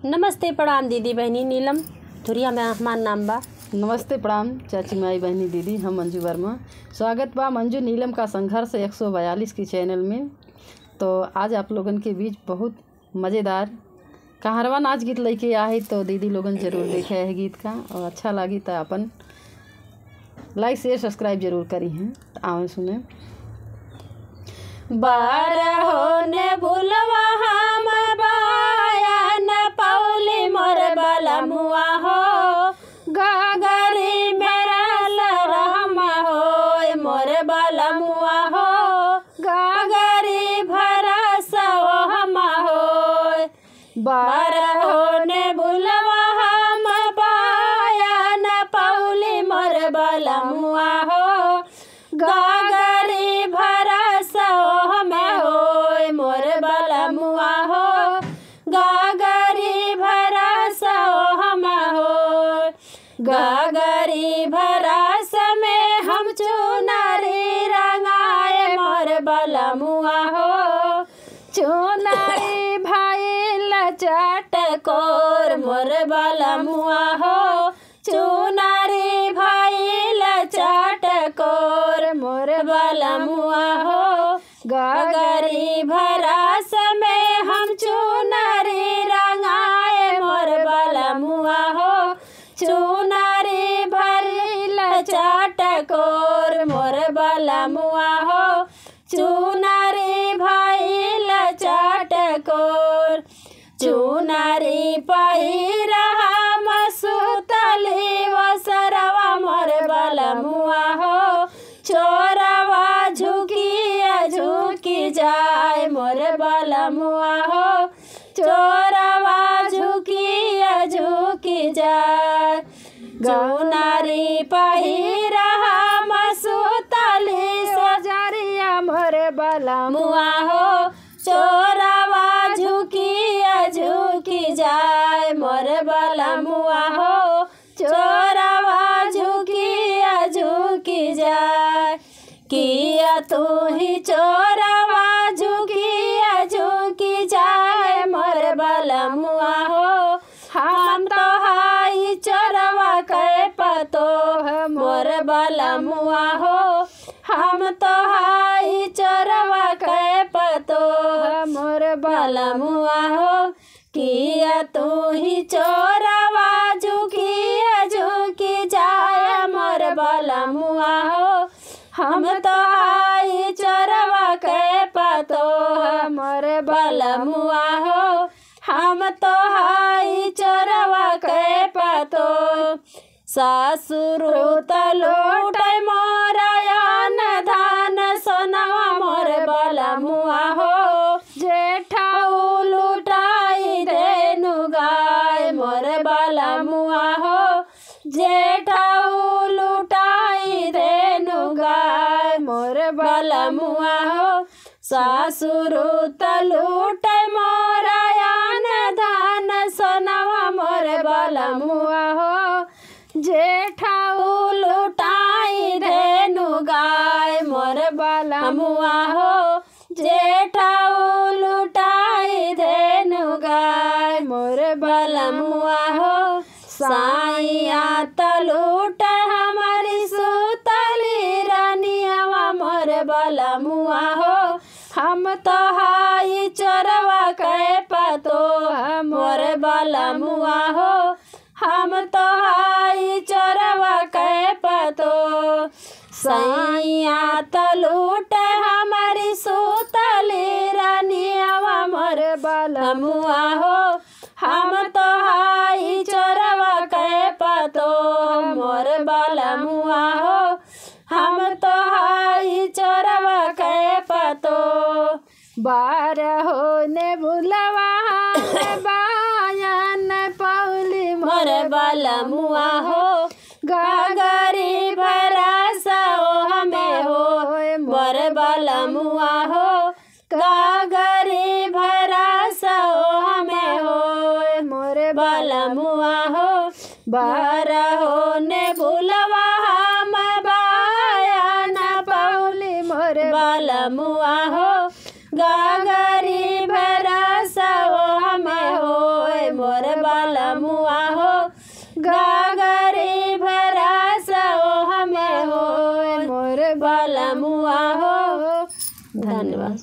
नमस्ते प्रणाम दीदी बहनी नीलम धुरिया में हमार नाम बा। नमस्ते प्रणाम चाची माई बहनी दीदी, हम मंजू वर्मा। स्वागत बा मंजू नीलम का संघर्ष 142 की चैनल में। तो आज आप लोगन के बीच बहुत मज़ेदार कहारवा नाच गीत लेके आए, तो दीदी लोगन जरूर देखे है गीत का, और अच्छा लगी तो अपन लाइक शेयर सब्सक्राइब जरूर करी हैं। तो आवे सुने। बारहो ने बुलवा हम बाया न पौली मोर बलमुआ हो, गागरी मेरा लरहम हो मोर बलमुआ हो, गागरी भरा सो हम हो। बारहो ने बुलवा हम बाया न पौली मोर बलमुआ हो, गागरी भरा मोर बलमुआ हो, गागरी भरा सो हम हो। गागरी भरा में हम चुनरी रंगाए मोर बलमुआ हो, चुनरी भाई चटकोर मोर बलमुआ हो, चुनरी भाई चटकोर मोर बलमुआ हो। गागरी भरा में हम चुनरी रंगाए मोर बलमुआ हो, चुनरी भरिल चटकोर मोर बलमुआ हो, चुनरी भइल चटकोर। चुनरी पहिरा मसुतली वसरवा मोर बलमुआ हो, चोरवा झुकी जाए मोर बलमुआ हो, चोरवा झुकी जाए। चुनरी पहिरा मसुतली सजरिया मोर बलमुआ हो, चोरवा झुकी जाए मोर बलमुआ हो, चोरवा झुकी जाए। किया तू ही चोरवा झुकी जाए मोर बलमुआ हो, हम तो हाई चोरवा के पतो मोर बलमुआ हो, हम तो हाई चोरवा के पतो मोर बलमुआ हो। किया तू ही चोरवा झुकी जाए मोर बलमुआ हो, हम तो हाई चोरवा के पतो मोर बलमुआ हो, हम तो हाई चोरवा के पतो। सासुरु तलोट मोरयान धान सोनवा मोर बलमुआ हो, जेठाऊ लुटाई देनु गाय मोर बलमुआ हो, जेठाऊ लुटाई देनु गाय मोर बलमुआ हो। सासुरु तलूट मोरयान धान सोनवा मोर बलमुआ हो, जेठाऊ लुटाई देनु गाय मोर बलमुआ हो, जेठाऊ लुटाई देनु गाय मोर बलमुआ हो। साइया तलूट हमारी सुतली रानियावा मोर बलमुआ हो, हम तो हाई चोरवा के पतो मोर बलमुआ हो, हम तो हाई चोरवा के पतो। साइया तलूट हमारी सुतली रानियावा मोर बलमुआ हो, हम तो हाई चोरवा के पतो मोर बलमुआ हो, हम तो हाई चोरवा के पतो। बारहो ने बुलवा बाया न पौली मोर बलमुआ हो, गागरी भरा सो हमें हो मोर बलमुआ हो, गागरी भरा सो हमें हो मोर बलमुआ हो। बारहो ने बुलवा हम बाया न पौली मोर बलमुआ हो, गागरी भरा सो हमें हो मोर गागरे भरा सो हमें हो मोर बलमुआ हो। धन्यवाद।